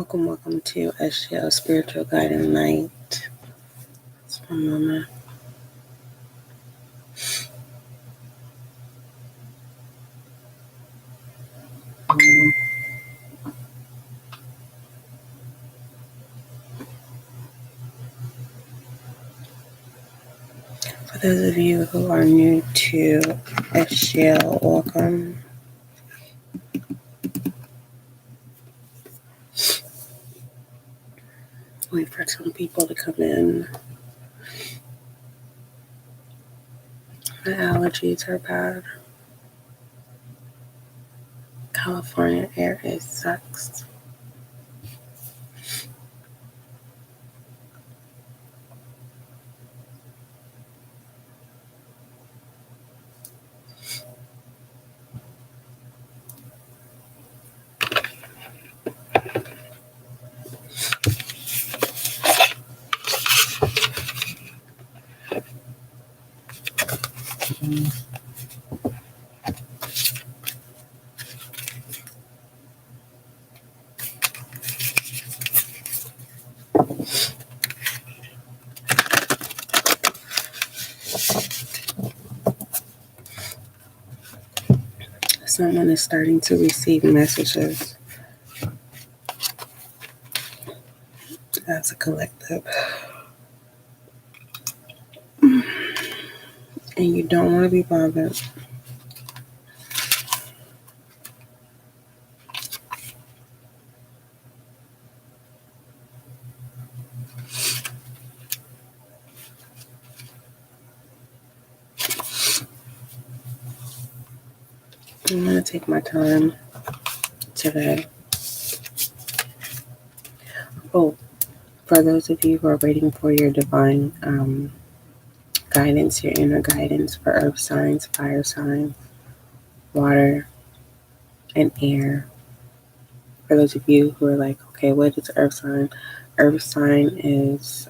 Welcome to SGL Spiritual Guiding Light. Just one moment. For those of you who are new to SGL, welcome. Wait for some people to come in. My allergies are bad. California air sucks. Someone is starting to receive messages as a collective. And you don't want to be bothered. I'm going to take my time today. Oh, for those of you who are waiting for your divine guidance, your inner guidance for earth signs, fire signs, water, and air. For those of you who are like, okay, what is earth sign? Earth sign is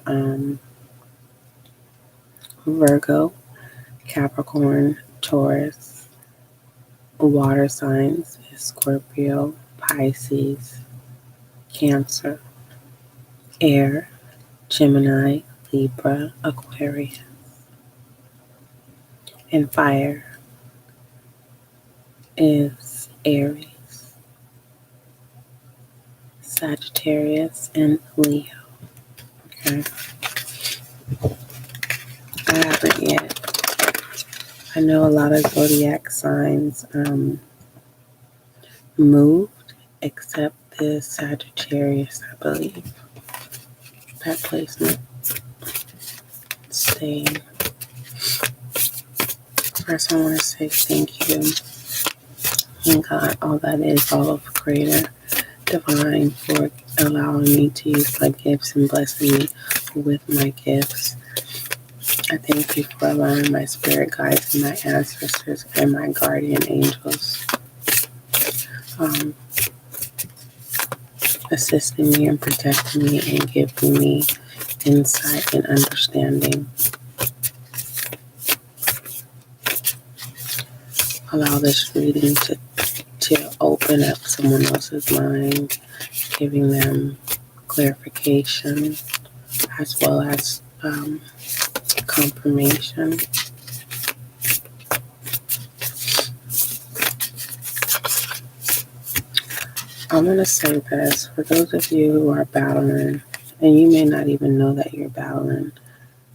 Virgo, Capricorn, Taurus. Water signs is Scorpio, Pisces, Cancer. Air, Gemini, Libra, Aquarius. And fire is Aries, Sagittarius, and Leo. Okay. I haven't yet. I know a lot of zodiac signs moved, except the Sagittarius, I believe. That placement stayed. First, I want to say thank you. Thank God, all that is, all of Creator Divine, for allowing me to use my gifts and blessing me with my gifts. I thank you for allowing my spirit guides and my ancestors and my guardian angels assisting me and protecting me and giving me insight and understanding. Allow this reading to open up someone else's mind, giving them clarification as well as confirmation. I'm going to say this, for those of you who are battling, and you may not even know that you're battling,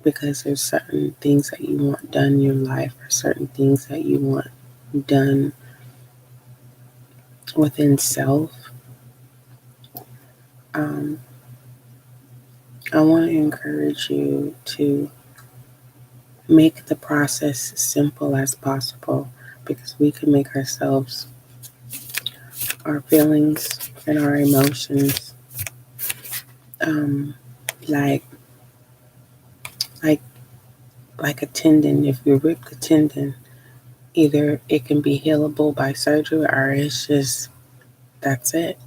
because there's certain things that you want done in your life, or certain things that you want done within self. I want to encourage you to make the process simple as possible, because we can make ourselves, our feelings and our emotions like a tendon. If you rip the tendon, either it can be healable by surgery, or it's just, that's it.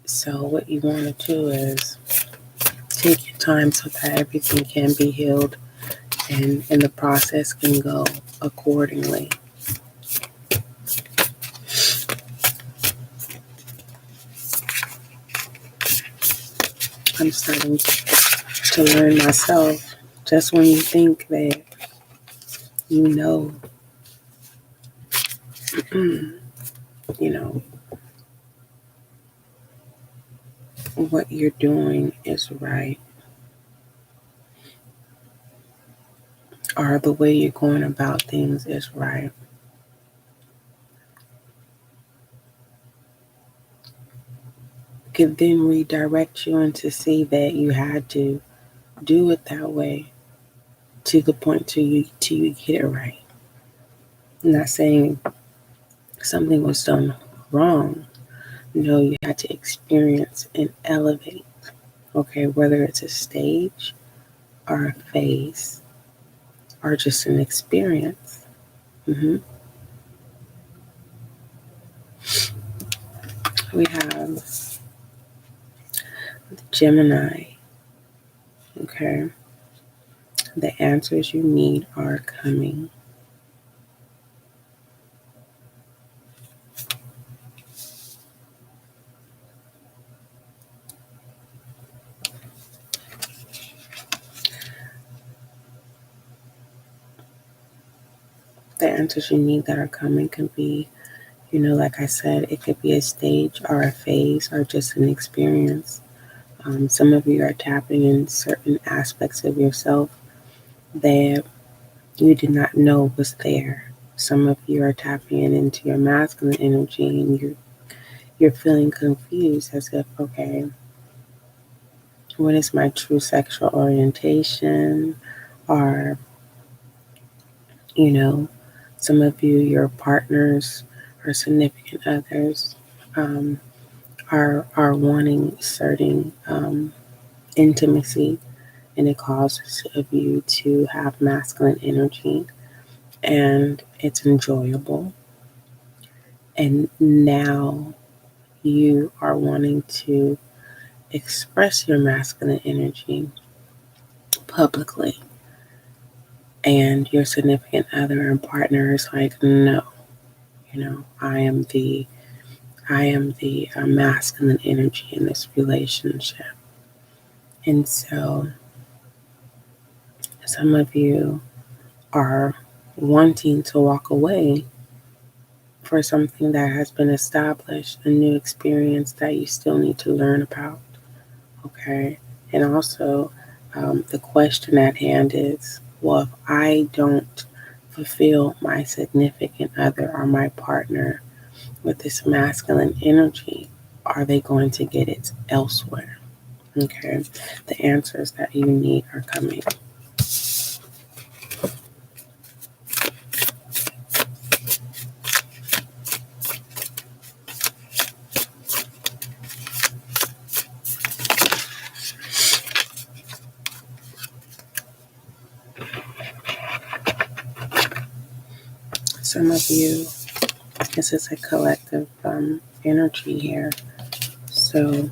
So what you want to do is take your time so that everything can be healed and the process can go accordingly. I'm starting to learn myself. Just when you think that you know, you know, what you're doing is right, or the way you're going about things is right, could then redirect you and to see that you had to do it that way to the point till you get it right. I'm not saying something was done wrong. No, you had to experience and elevate. Okay, whether it's a stage or a phase or just an experience. hmm We have Gemini. Okay, the answers you need are coming. The answers you need that are coming can be, like I said, it could be a stage or a phase or just an experience. Some of you are tapping in certain aspects of yourself that you did not know was there. Some of you are tapping into your masculine energy and you're feeling confused as if, okay, what is my true sexual orientation? Or, you know, some of you, your partners or significant others, um, are wanting certain intimacy, and it causes of you to have masculine energy, and it's enjoyable. And now you are wanting to express your masculine energy publicly, and your significant other and partner is like, no, I am the masculine energy in this relationship. And so some of you are wanting to walk away for something that has been established, a new experience that you still need to learn about. Okay. And also, the question at hand is, well, if I don't fulfill my significant other or my partner with this masculine energy, are they going to get it elsewhere? Okay. The answers that you need are coming. Some of you, this is a collective energy here. So,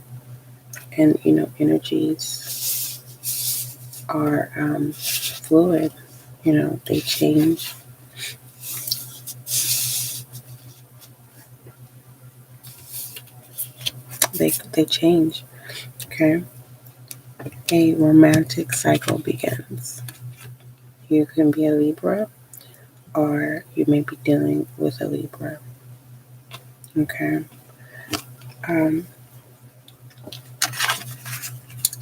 and energies are fluid. They change. They change. Okay. A romantic cycle begins. You can be a Libra, or you may be dealing with a Libra. Okay. Um,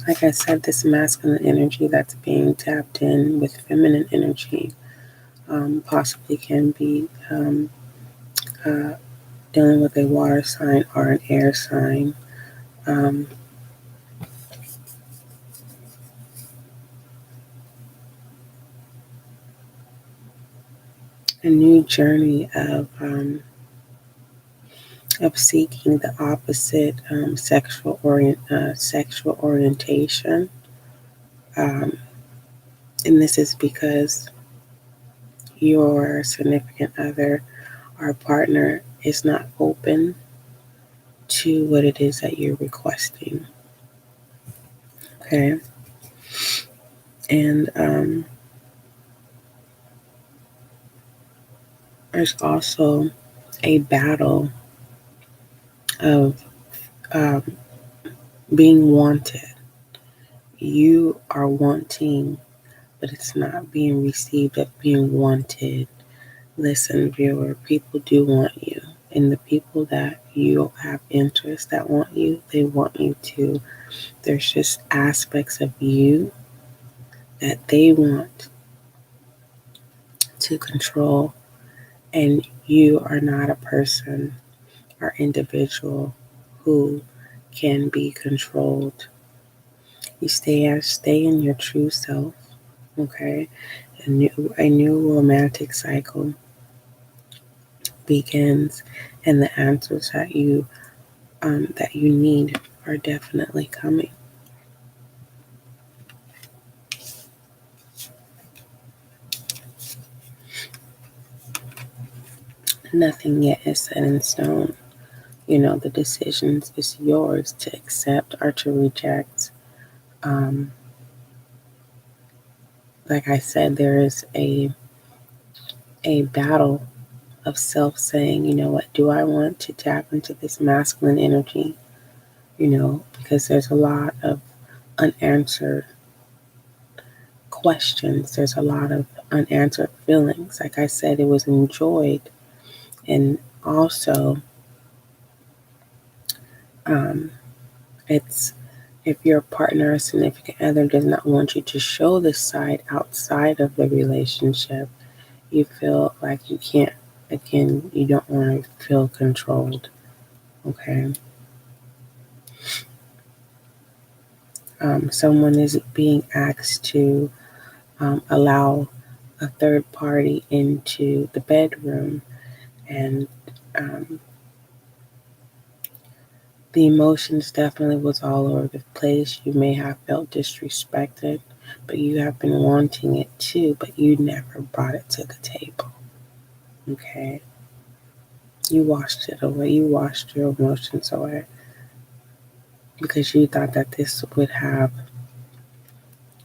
like I said, this masculine energy that's being tapped in with feminine energy possibly can be uh, dealing with a water sign or an air sign. Um, a new journey of seeking the opposite sexual orientation, um, and this is because your significant other or partner is not open to what it is that you're requesting. Okay, and there's also a battle of um, being wanted. you are wanting, but it's not being received of being wanted. Listen, viewer, people do want you. And the people that you have interest that want you, they want you too. There's just aspects of you that they want to control, and you are not a person or individual who can be controlled. You stay in your true self, okay? A new romantic cycle begins, and the answers that you need are definitely coming. Nothing yet is set in stone. The decisions is yours to accept or to reject. Um, like I said, there is a battle of self saying, you know what, do I want to tap into this masculine energy? Because there's a lot of unanswered questions. There's a lot of unanswered feelings. Like I said, it was enjoyed. And also, um, it's if your partner or significant other does not want you to show this side outside of the relationship, you feel like you can't, again, you don't want to feel controlled. Okay. Someone is being asked to allow a third party into the bedroom, and um, the emotions definitely was all over the place. You may have felt disrespected, but you have been wanting it too, but you never brought it to the table. Okay? You washed it away. You washed your emotions away because you thought that this would have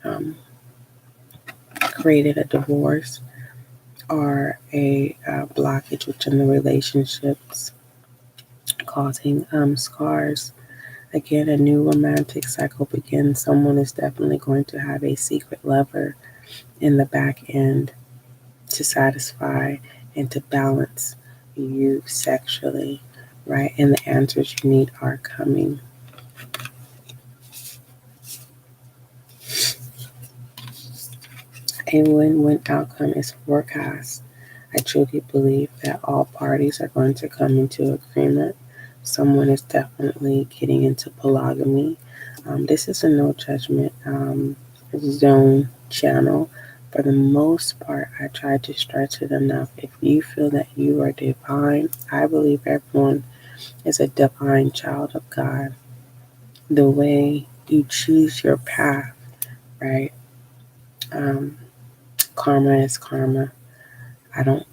um, created a divorce or a blockage within the relationships, causing scars. Again, a new romantic cycle begins. Someone is definitely going to have a secret lover in the back end to satisfy and to balance you sexually, right? And the answers you need are coming. A win-win outcome is forecast. I truly believe that all parties are going to come into agreement. Someone is definitely getting into polygamy. This is a no judgment zone channel. For the most part, I try to stretch it enough. If you feel that you are divine, I believe everyone is a divine child of God. The way you choose your path, right? Um, Karma is karma. I don't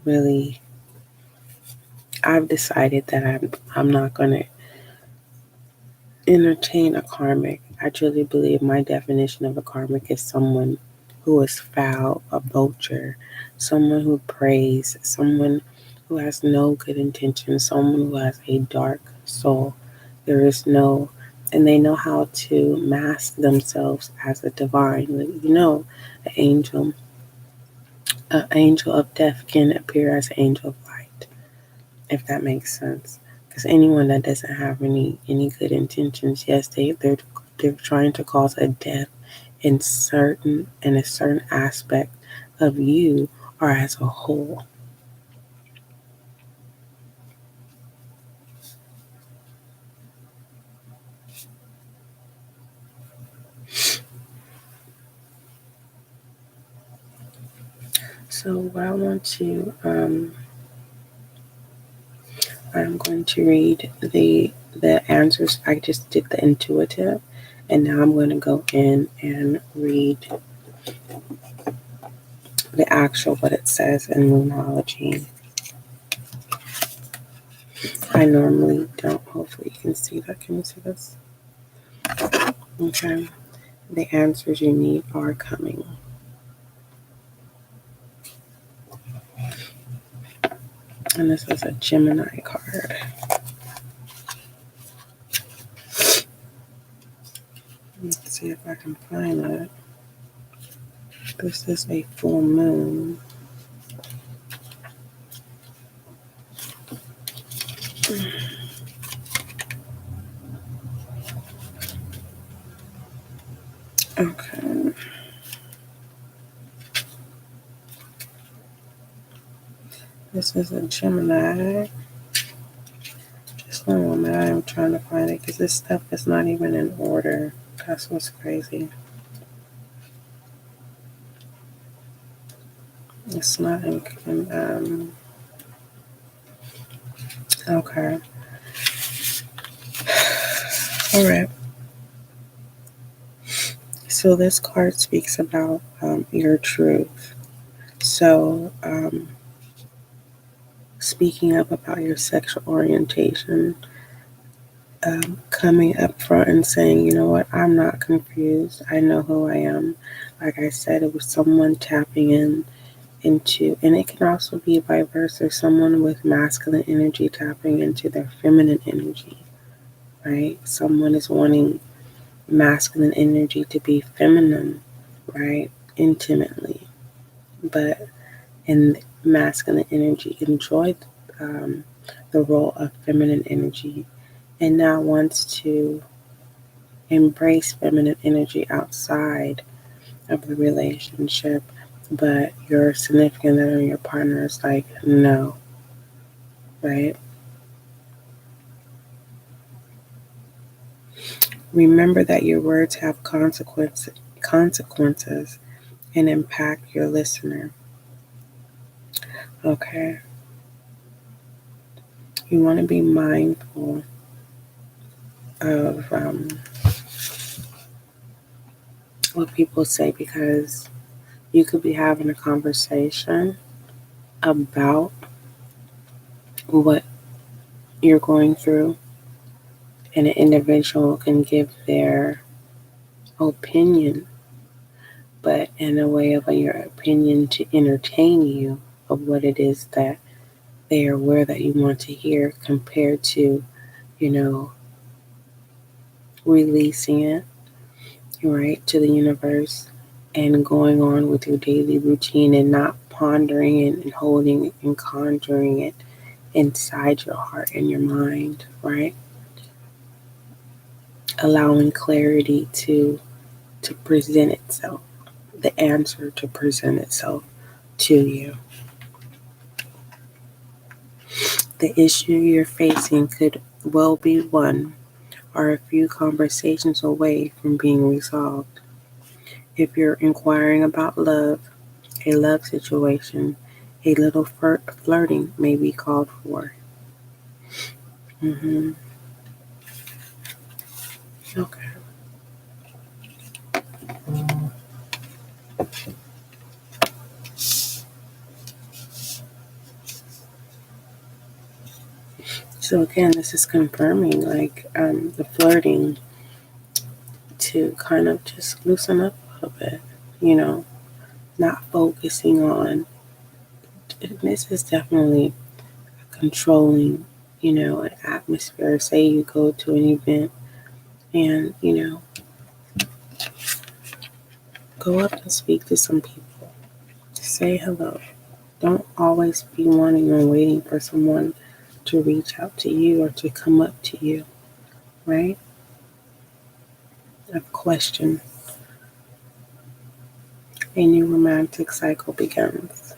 really. I've decided that I'm not gonna entertain a karmic. I truly believe my definition of a karmic is someone who is foul, a vulture, someone who prays, someone who has no good intentions, someone who has a dark soul. There is no, and they know how to mask themselves as a divine. An angel of death can appear as an angel of light, if that makes sense. Because anyone that doesn't have any good intentions, yes, they're trying to cause a death in a certain aspect of you or as a whole. So what I want to I'm going to read the answers. I just did the intuitive, and now I'm going to go in and read the actual what it says in Moonology. I normally don't. Hopefully you can see that. Can you see this? Okay. The answers you need are coming. And this is a Gemini card. Let's see if I can find it. This is a full moon. Okay. This is a Gemini. Just one moment. I'm trying to find it because this stuff is not even in order. That's what's crazy. It's not in okay. All right. So this card speaks about your truth. So speaking up about your sexual orientation, coming up front and saying, you know what, I'm not confused. I know who I am. Like I said, it was someone tapping into, and it can also be vice versa, someone with masculine energy tapping into their feminine energy, right? Someone is wanting masculine energy to be feminine, right? Intimately, but in masculine energy enjoyed the role of feminine energy and now wants to embrace feminine energy outside of the relationship, but your significant other, your partner is like, no, right? Remember that your words have consequences and impact your listener. Okay. You want to be mindful of what people say because you could be having a conversation about what you're going through, and an individual can give their opinion, but in a way of your opinion to entertain you of what it is that they are aware that you want to hear compared to, you know, releasing it, right, to the universe and going on with your daily routine and not pondering it and holding it and conjuring it inside your heart and your mind, right? Allowing clarity to present itself, the answer to present itself to you. The issue you're facing could well be one or a few conversations away from being resolved. If you're inquiring about love, a love situation, a little flirting may be called for. Mm-hmm. Okay. So again, this is confirming like the flirting to kind of just loosen up a little bit, you know, not focusing on. This is definitely controlling, you know, an atmosphere. Say you go to an event and, you know, go up and speak to some people. Say hello. Don't always be wanting or waiting for someone to reach out to you or to come up to you, right? A question. A new romantic cycle begins.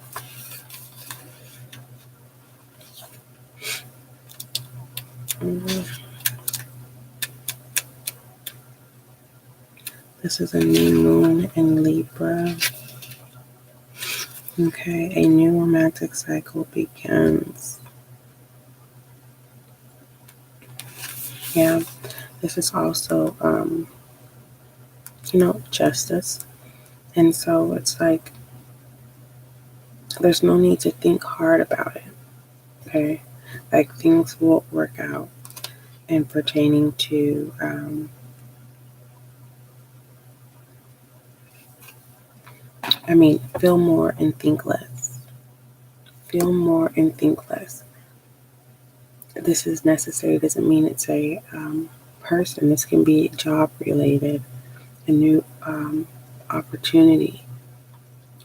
This is a new moon in Libra. Okay, a new romantic cycle begins. Yeah, this is also, you know, justice. And so it's like, there's no need to think hard about it, okay? Like things will work out and pertaining to, feel more and think less. Feel more and think less. This is necessary. Doesn't mean it's a person. This can be job related. a new opportunity.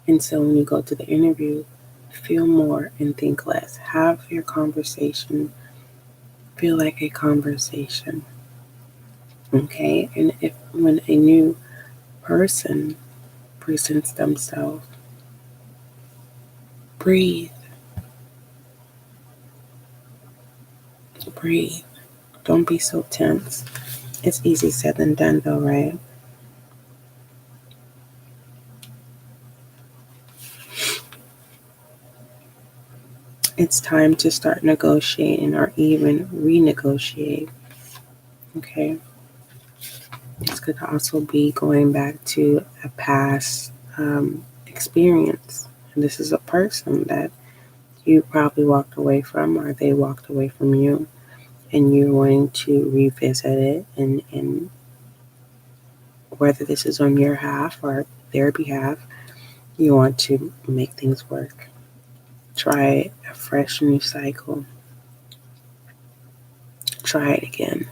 And so when you go to the interview, feel more and think less. Have your conversation feel like a conversation. Okay? And if when a new person presents themselves, breathe, breathe. Don't be so tense. It's easy said than done though, right? It's time to start negotiating or even renegotiate. Okay? This could also be going back to a past experience. And this is a person that you probably walked away from or they walked away from you, and you're wanting to revisit it, and whether this is on your half or their behalf, you want to make things work. Try a fresh new cycle. Try it again.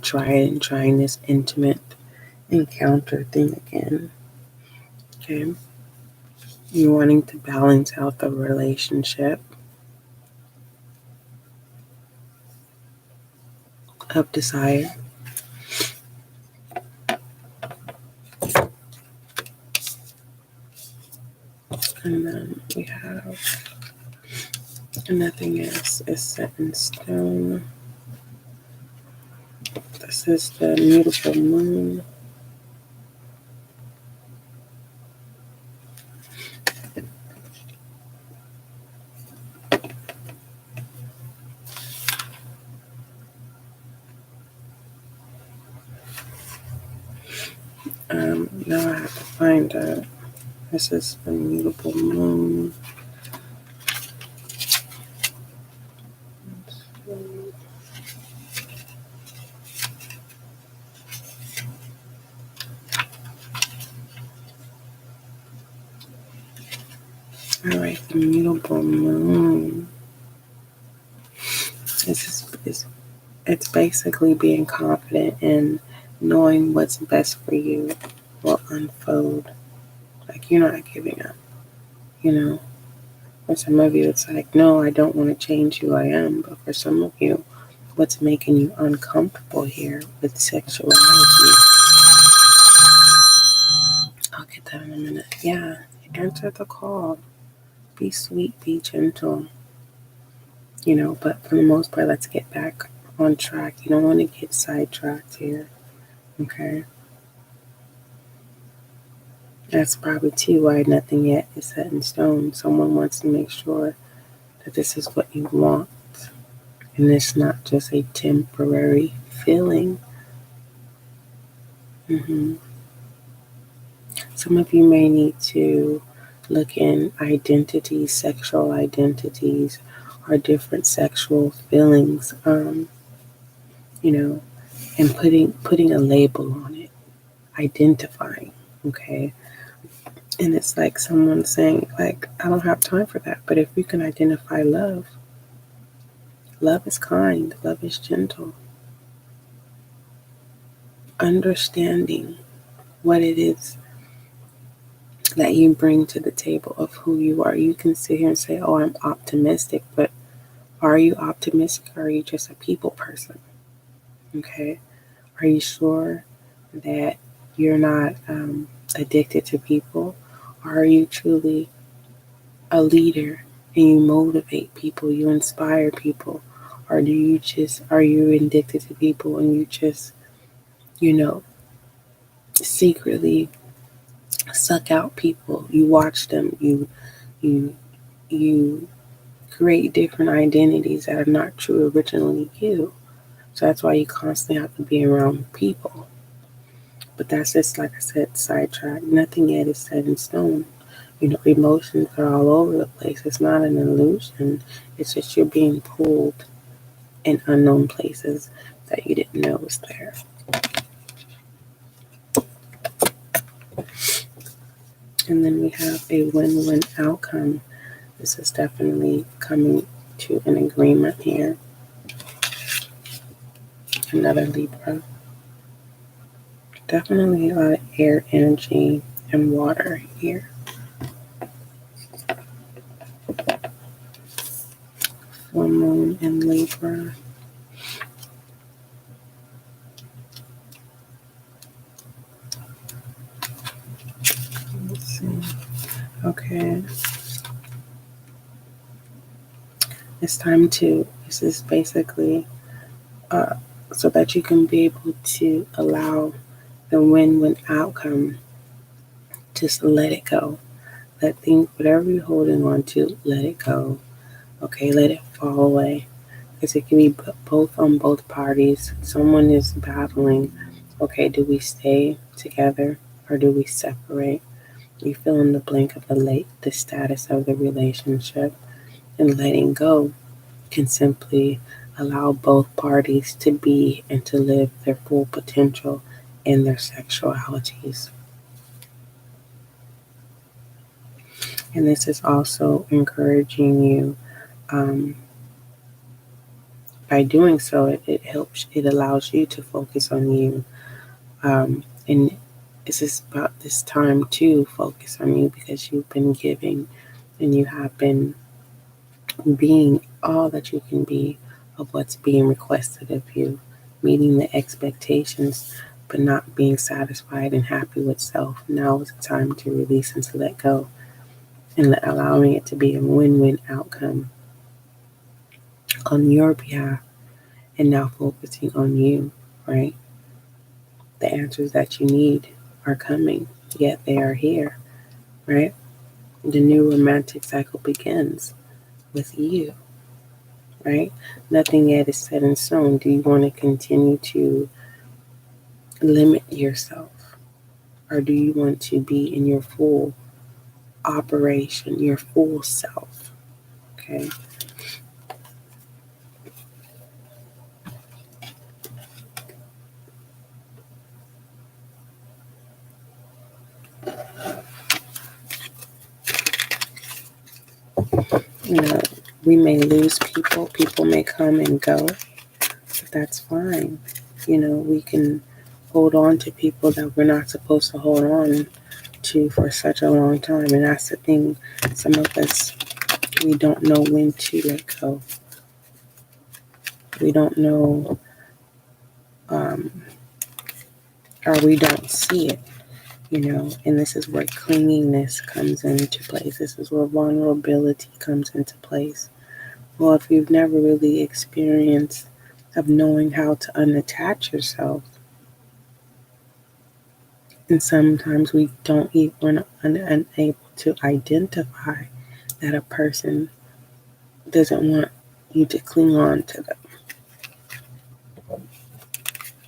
Try it and trying this intimate encounter thing again. Okay. You're wanting to balance out the relationship of desire. And then we have nothing else is set in stone. This is the mutable moon. Now I have to find out. This is the mutable moon. All right, the mutable moon. It's basically being confident in knowing what's best for you will unfold. Like you're not giving up, you know. For some of you, it's like, no, I don't want to change who I am. But for some of you, what's making you uncomfortable here with sexuality? I'll get that in a minute. Yeah, answer the call. Be sweet, be gentle. But for the most part, let's get back on track. You don't want to get sidetracked here. Okay? That's probably too why nothing yet is set in stone. Someone wants to make sure that this is what you want. And it's not just a temporary feeling. Some of you may need to look in identities, sexual identities, or different sexual feelings, and putting a label on it, identifying, okay? And it's like someone saying, like, I don't have time for that. But if you can identify love, love is kind, love is gentle. Understanding what it is that you bring to the table of who you are. You can sit here and say, oh, I'm optimistic, but are you optimistic or are you just a people person? Okay? Are you sure that you're not addicted to people? Or are you truly a leader and you motivate people, you inspire people? Or are you addicted to people and you just, secretly suck out people? You watch them, you create different identities that are not true originally you. So that's why you constantly have to be around people. But that's just, like I said, sidetrack. Nothing yet is set in stone. Emotions are all over the place. It's not an illusion. It's just you're being pulled in unknown places that you didn't know was there. And then we have a win-win outcome. This is definitely coming to an agreement here. Another Libra. Definitely a lot of air energy and water here. Full moon in Libra. Let's see. Okay. It's time to, this is basically so that you can be able to allow the win-win outcome. Just let it go. Let things, whatever you're holding on to, let it go. Okay, let it fall away. Because it can be both on both parties. Someone is battling, okay, do we stay together or do we separate? You fill in the blank of the status of the relationship, and letting go can simply allow both parties to be and to live their full potential in their sexualities. And this is also encouraging you. By doing so, it helps, it allows you to focus on you. And this is about this time to focus on you because you've been giving and you have been being all that you can be of what's being requested of you, meeting the expectations, but not being satisfied and happy with self. Now is the time to release and to let go and allowing it to be a win-win outcome on your behalf and now focusing on you, right? The answers that you need are coming, yet they are here, right? The new romantic cycle begins with you, right? Nothing yet is set in stone. Do you want to continue to limit yourself? Or do you want to be in your full operation, your full self? Okay. You know, we may lose people, people may come and go, but that's fine. You know, we can hold on to people that we're not supposed to hold on to for such a long time. And that's the thing. Some of us, we don't know when to let go. We don't know, or we don't see it, you know. And this is where clinginess comes into place. This is where vulnerability comes into place. Well, if you've never really experienced of knowing how to unattach yourself, and sometimes we don't even, we're unable to identify that a person doesn't want you to cling on to them.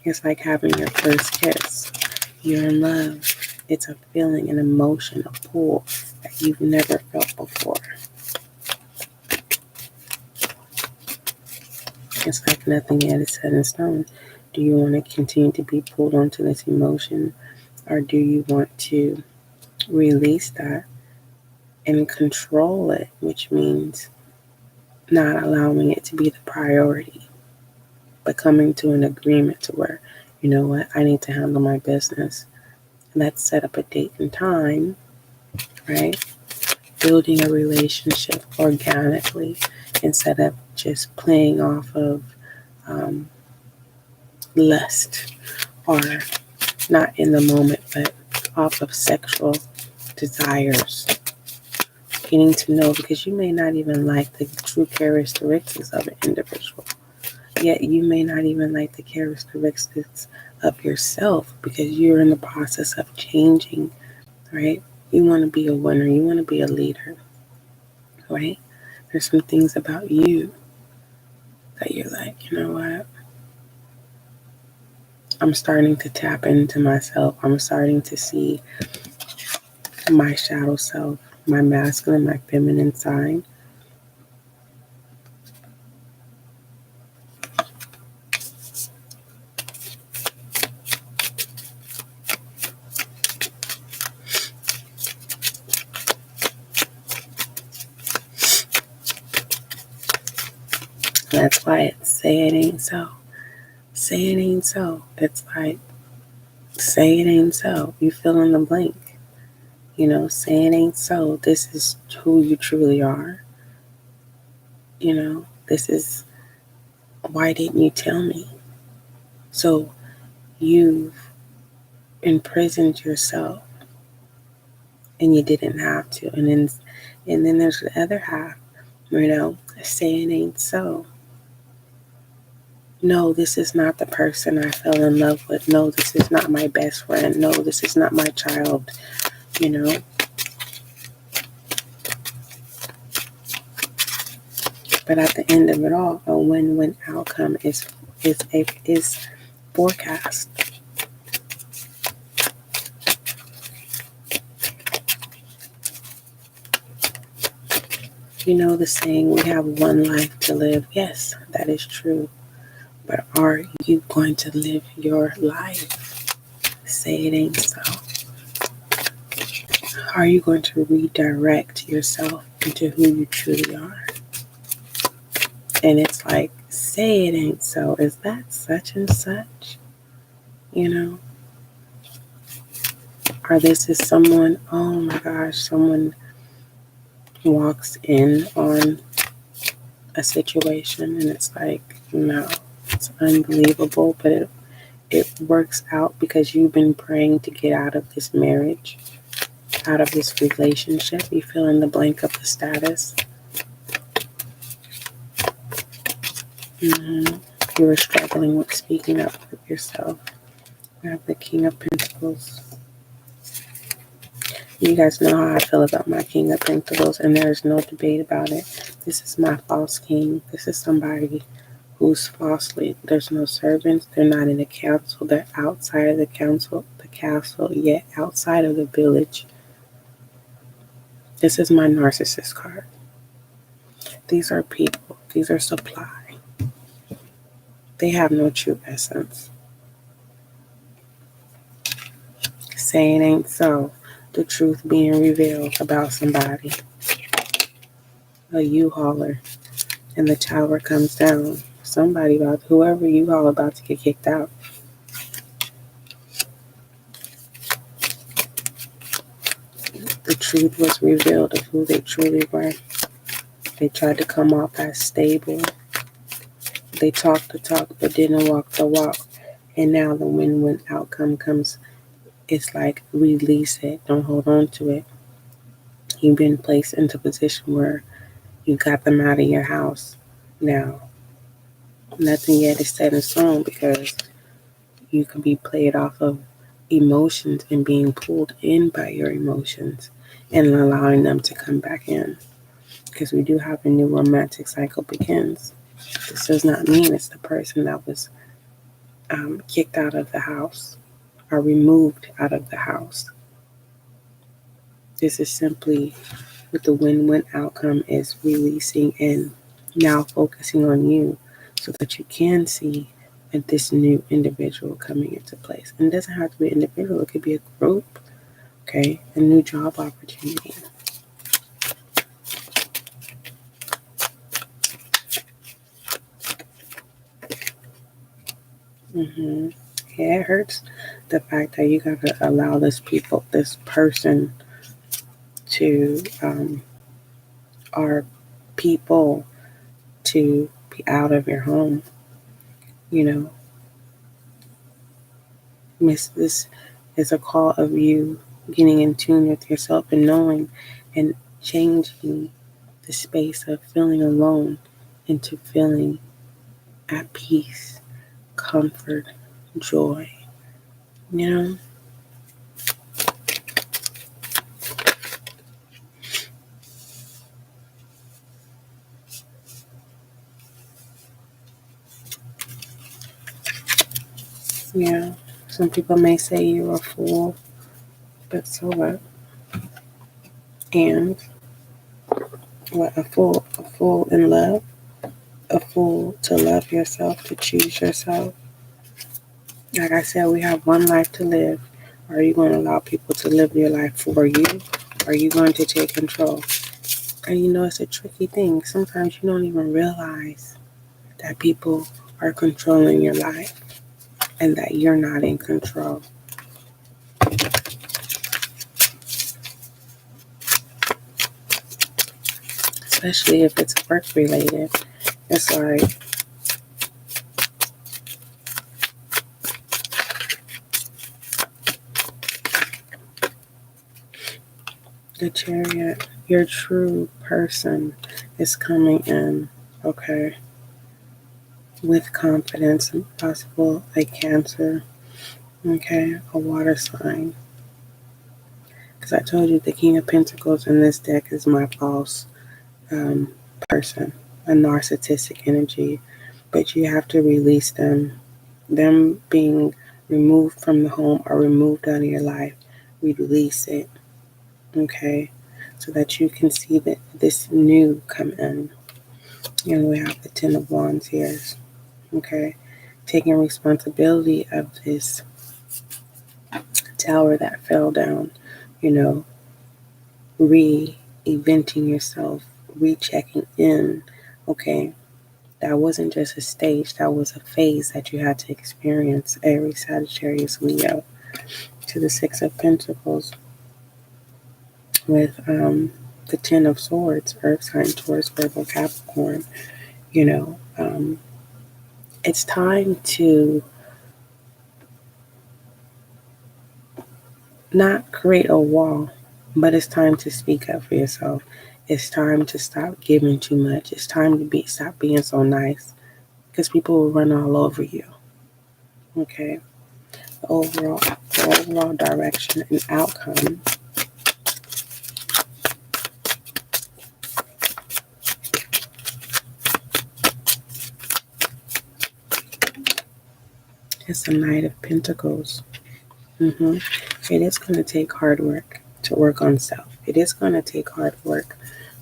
It's like having your first kiss. You're in love. It's a feeling, an emotion, a pull that you've never felt before. It's like nothing yet is set in stone. Do you want to continue to be pulled onto this emotion, or do you want to release that and control it, which means not allowing it to be the priority, but coming to an agreement to where, you know what, I need to handle my business. Let's set up a date and time, right? Building a relationship organically instead of just playing off of lust or not in the moment, but off of sexual desires. Getting to know, because you may not even like the true characteristics of an individual. Yet you may not even like the characteristics of yourself because you're in the process of changing, right? You want to be a winner. You want to be a leader, right? There's some things about you that you're like, you know what? I'm starting to tap into myself. I'm starting to see my shadow self, my masculine, my feminine side. That's why it's say it ain't so. Say it ain't so. It's like Say it ain't so. You fill in the blank. Say it ain't so. This is who you truly are. This is, why didn't you tell me? So you've imprisoned yourself and you didn't have to. And then there's the other half, say it ain't so. No, this is not the person I fell in love with. No, this is not my best friend. No, this is not my child. But at the end of it all, a win-win outcome is forecast. The saying, we have one life to live. Yes, that is true. But are you going to live your life? Say it ain't so. Are you going to redirect yourself into who you truly are? And it's like, say it ain't so. Is that such and such? Or this is someone, oh my gosh, someone walks in on a situation and it's like, no, it's unbelievable, but it works out because you've been praying to get out of this marriage, out of this relationship. You fill in the blank of the status. You were struggling with speaking up for yourself. You have the King of Pentacles. You guys know how I feel about my King of Pentacles, and there is no debate about it. This is my false king. This is somebody who's falsely. There's no servants. They're not in the council. They're outside of the castle, yet outside of the village. This is my narcissist card. These are people. These are supply. They have no true essence. Say it ain't so. The truth being revealed about somebody. A U-hauler. And the tower comes down. Whoever U-haul about to get kicked out. The truth was revealed of who they truly were. They tried to come off as stable. They talked the talk but didn't walk the walk. And now the win-win outcome comes. It's like, release it. Don't hold on to it. You've been placed into a position where you got them out of your house. Now, nothing yet is set in stone because you can be played off of emotions and being pulled in by your emotions and allowing them to come back in. Because we do have a new romantic cycle begins. This does not mean it's the person that was kicked out of the house or removed out of the house. This is simply what the win-win outcome is, releasing and now focusing on you so that you can see this new individual coming into place. And it doesn't have to be an individual. It could be a group, okay? A new job opportunity. Yeah, it hurts the fact that you got to allow this person to, or people to be out of your home. This is a call of you getting in tune with yourself and knowing and changing the space of feeling alone into feeling at peace, comfort, joy. Yeah, some people may say you're a fool, but so what? And what, a fool in love? A fool to love yourself, to choose yourself. Like I said, we have one life to live. Are you going to allow people to live your life for you? Are you going to take control? And it's a tricky thing. Sometimes you don't even realize that people are controlling your life and that you're not in control. especially if it's work related. It's like, the Chariot, your true person is coming in, okay, with confidence, and possible like Cancer, okay, a water sign. Because I told you the King of Pentacles in this deck is my false person, a narcissistic energy, but you have to release them. Them being removed from the home or removed out of your life, release it, okay, so that you can see that this new come in. And we have the Ten of Wands here, okay, taking responsibility of this tower that fell down, you know, re-eventing yourself, rechecking in, okay. That wasn't just a stage, that was a phase that you had to experience. Aries, Sagittarius, Leo. To the Six of Pentacles with the Ten of Swords, Earth sign, Taurus, Virgo, Capricorn. You know, it's time to not create a wall, but it's time to speak up for yourself. It's time to stop giving too much. It's time to stop being so nice, because people will run all over you. Okay. The overall direction and outcome. It's the Knight of Pentacles. It is going to take hard work to work on self. It is going to take hard work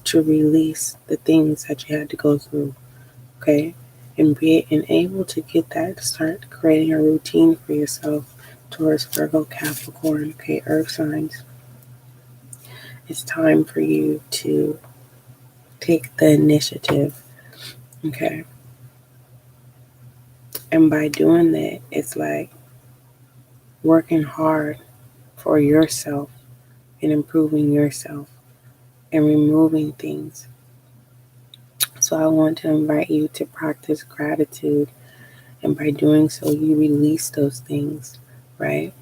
to release the things that you had to go through, okay? And able to get that, start creating a routine for yourself. Taurus, Virgo, Capricorn, okay, Earth signs. It's time for you to take the initiative, okay? And by doing that, it's like working hard for yourself and improving yourself and removing things. So I want to invite you to practice gratitude, and by doing so, you release those things, right?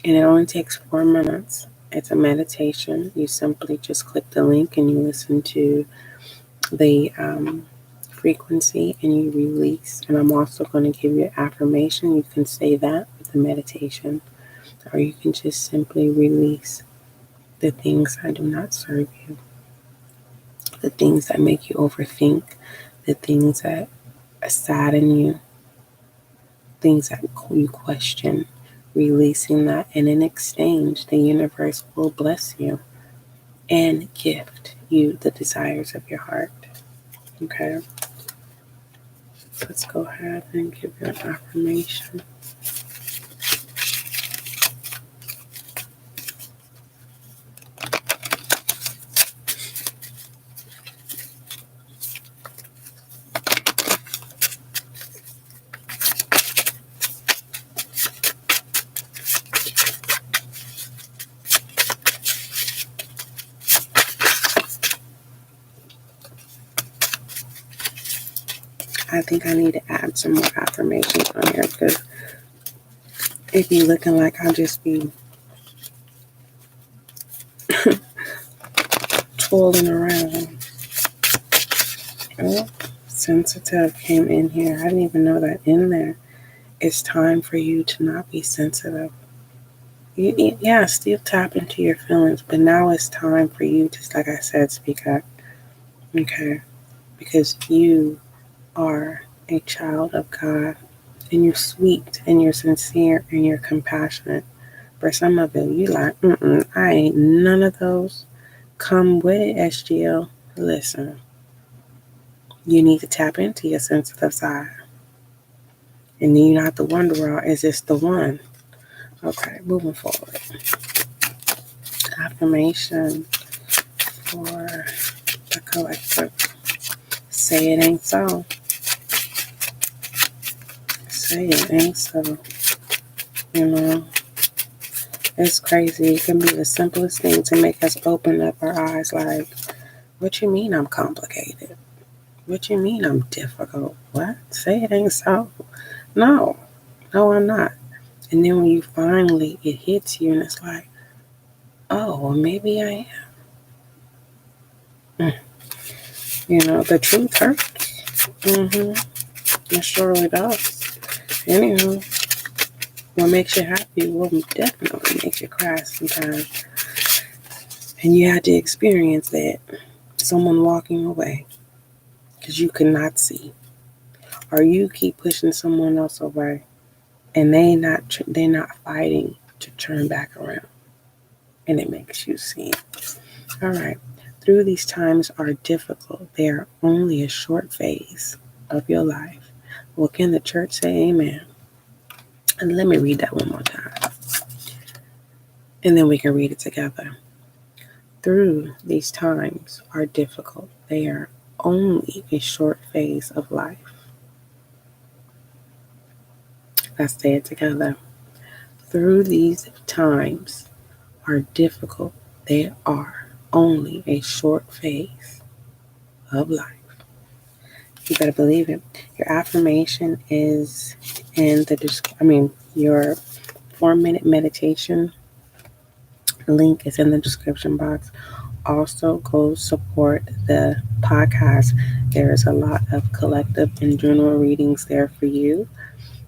And it only takes 4 minutes. It's a meditation. You simply just click the link and you listen to the frequency and you release. And I'm also going to give you an affirmation. You can say that with the meditation, or you can just simply release the things that do not serve you, the things that make you overthink, the things that sadden you, things that you question, releasing that. And in exchange, the universe will bless you and gift you the desires of your heart. Okay? Let's go ahead and give you an affirmation. I think I need to add some more affirmations on here, because it be looking like I'll just be twirling around. Oh, sensitive came in here. I didn't even know that in there. It's time for you to not be sensitive. Yeah, still tap into your feelings, but now it's time for you to, like I said, speak up. Okay? Because you are a child of God, and you're sweet, and you're sincere, and you're compassionate. For some of it, you like, I ain't none of those. Come with it, SGL. Listen, you need to tap into your sensitive side. And then you don't have to wonder, is this the one? Okay, moving forward. Affirmation for the collective. Say it ain't so. Say it ain't so. You know, it's crazy. It can be the simplest thing to make us open up our eyes like, What you mean I'm complicated? What you mean I'm difficult? What? Say it ain't so. No, no, I'm not. And then when you finally, it hits you and it's like, oh, well, maybe I am. The truth hurts. It surely does. Anywho, what makes you happy will definitely make you cry sometimes. And you had to experience that. Someone walking away because you could not see. Or you keep pushing someone else away and they're not fighting to turn back around. And it makes you see. All right. Through these times are difficult. They are only a short phase of your life. Well, can the church say amen? And let me read that one more time. And then we can read it together. Through these times are difficult. They are only a short phase of life. Let's say it together. Through these times are difficult. They are only a short phase of life. You better believe it. Your affirmation is in your 4-minute meditation link is in the description box. Also, go support the podcast. There is a lot of collective and journal readings there for you.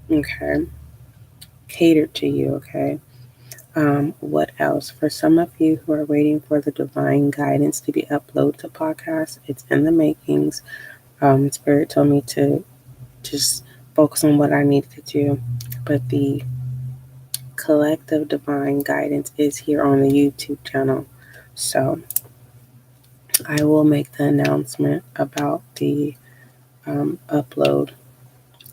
Okay. Catered to you. Okay. What else? For some of you who are waiting for the divine guidance to be uploaded to podcast, it's in the makings. Spirit told me to just focus on what I needed to do. But the collective divine guidance is here on the YouTube channel. So I will make the announcement about the upload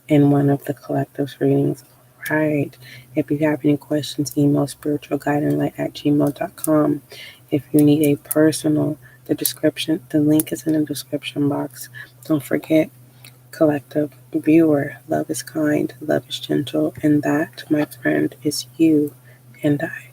in one of the collective's readings. Right. If you have any questions, email spiritualguidinglight@gmail.com. If you need a personal, the link is in the description box. Don't forget, collective viewer, love is kind, love is gentle, and that, my friend, is you and I.